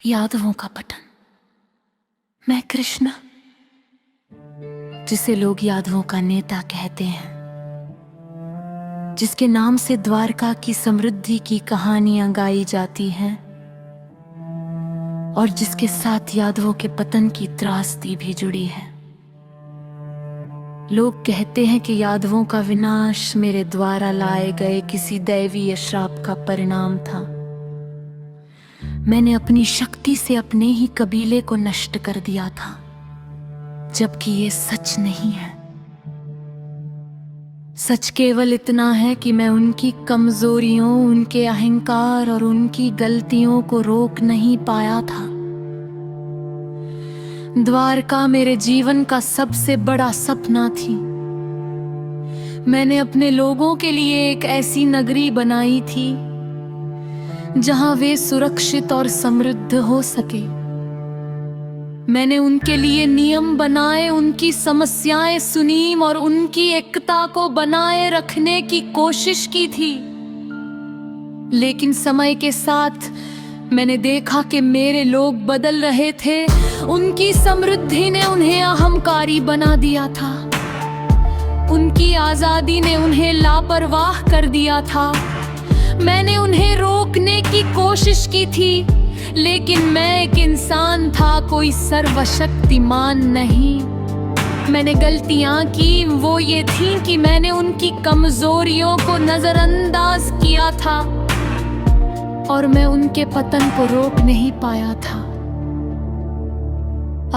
यादवों का पतन। मैं कृष्ण, जिसे लोग यादवों का नेता कहते हैं, जिसके नाम से द्वारका की समृद्धि की कहानियां गाई जाती हैं और जिसके साथ यादवों के पतन की त्रासदी भी जुड़ी है। लोग कहते हैं कि यादवों का विनाश मेरे द्वारा लाए गए किसी दैवीय श्राप का परिणाम था। मैंने अपनी शक्ति से अपने ही कबीले को नष्ट कर दिया था, जबकि ये सच नहीं है। सच केवल इतना है कि मैं उनकी कमजोरियों, उनके अहंकार और उनकी गलतियों को रोक नहीं पाया था। द्वारका मेरे जीवन का सबसे बड़ा सपना थी। मैंने अपने लोगों के लिए एक ऐसी नगरी बनाई थी जहां वे सुरक्षित और समृद्ध हो सके। मैंने उनके लिए नियम बनाए, उनकी समस्याएं सुनी और उनकी एकता को बनाए रखने की कोशिश की थी। लेकिन समय के साथ मैंने देखा कि मेरे लोग बदल रहे थे। उनकी समृद्धि ने उन्हें अहंकारी बना दिया था। उनकी आजादी ने उन्हें लापरवाह कर दिया था। मैंने उन्हें रोकने की कोशिश की थी, लेकिन मैं एक इंसान था, कोई सर्वशक्तिमान नहीं। मैंने गलतियां की, वो ये थी कि मैंने उनकी कमजोरियों को नजरअंदाज किया था और मैं उनके पतन को रोक नहीं पाया था।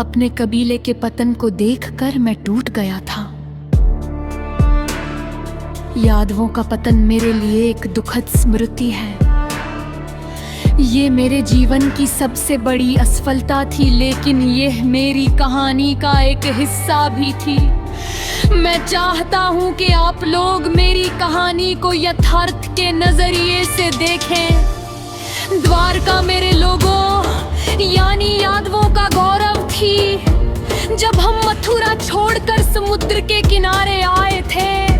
अपने कबीले के पतन को देखकर मैं टूट गया था। यादवों का पतन मेरे लिए एक दुखद स्मृति है। ये मेरे जीवन की सबसे बड़ी असफलता थी, लेकिन यह मेरी कहानी का एक हिस्सा भी थी। मैं चाहता हूँ कि आप लोग मेरी कहानी को यथार्थ के नजरिए से देखें। द्वारका मेरे लोगों यानी यादवों का गौरव थी। जब हम मथुरा छोड़कर समुद्र के किनारे आए थे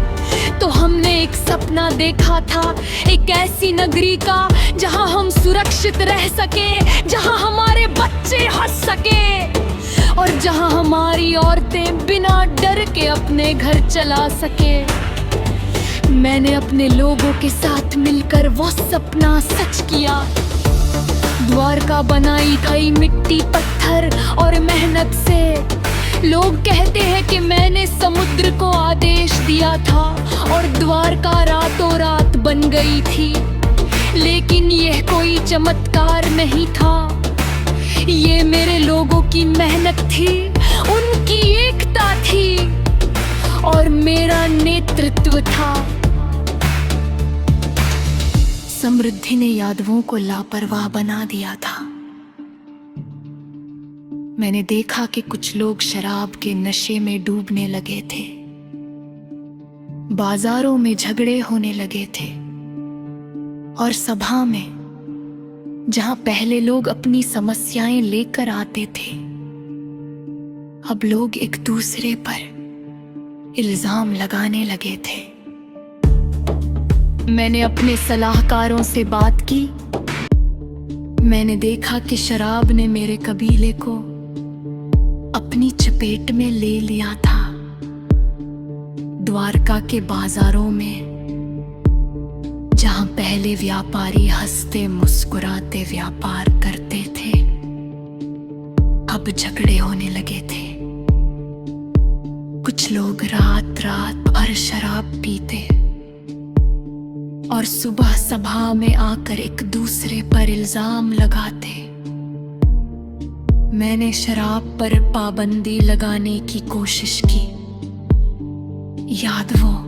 तो हमने एक सपना देखा था, एक ऐसी नगरी का जहां हम सुरक्षित रह सके, जहां हमारे बच्चे हंस सके और जहां हमारी औरतें बिना डर के अपने घर चला सके। मैंने अपने लोगों के साथ मिलकर वो सपना सच किया। द्वारका बनाई गई मिट्टी, पत्थर और मेहनत से। लोग कहते हैं कि मैंने समुद्र को आदेश दिया था और द्वारका रातों रात बन गई थी, लेकिन यह कोई चमत्कार नहीं था। ये मेरे लोगों की मेहनत थी, उनकी एकता थी और मेरा नेतृत्व था। समृद्धि ने यादवों को लापरवाह बना दिया था। मैंने देखा कि कुछ लोग शराब के नशे में डूबने लगे थे। बाजारों में झगड़े होने लगे थे और सभा में, जहां पहले लोग अपनी समस्याएं लेकर आते थे, अब लोग एक दूसरे पर इल्जाम लगाने लगे थे। मैंने अपने सलाहकारों से बात की। मैंने देखा कि शराब ने मेरे कबीले को अपनी चपेट में ले लिया था। द्वारका के बाजारों में, जहां पहले व्यापारी हंसते मुस्कुराते व्यापार करते थे, अब झगड़े होने लगे थे। कुछ लोग रात रात भर शराब पीते और सुबह सभा में आकर एक दूसरे पर इल्जाम लगाते। मैंने शराब पर पाबंदी लगाने की कोशिश की। यादवों,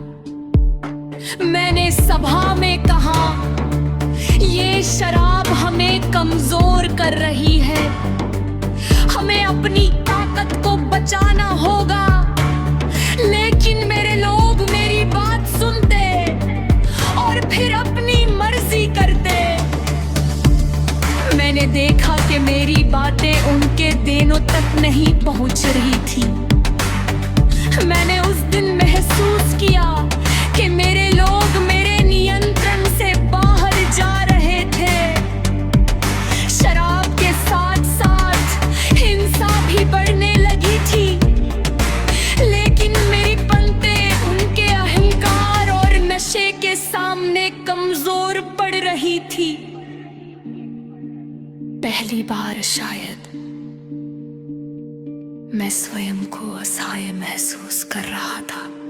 मैंने सभा में कहा, ये शराब हमें कमजोर कर रही है। हमें अपनी ताकत को बचाना होगा। लेकिन मेरे लोग मेरी बात सुनते और फिर अपनी मर्जी करते। मैंने देखा कि मेरी बातें उनके देनों तक नहीं पहुंच रही थी। मैंने उस दिन महसूस किया कि मेरे लोग मेरे नियंत्रण से बाहर जा रहे थे। शराब के साथ रही थी। पहली बार शायद मैं स्वयं को असहाय महसूस कर रहा था।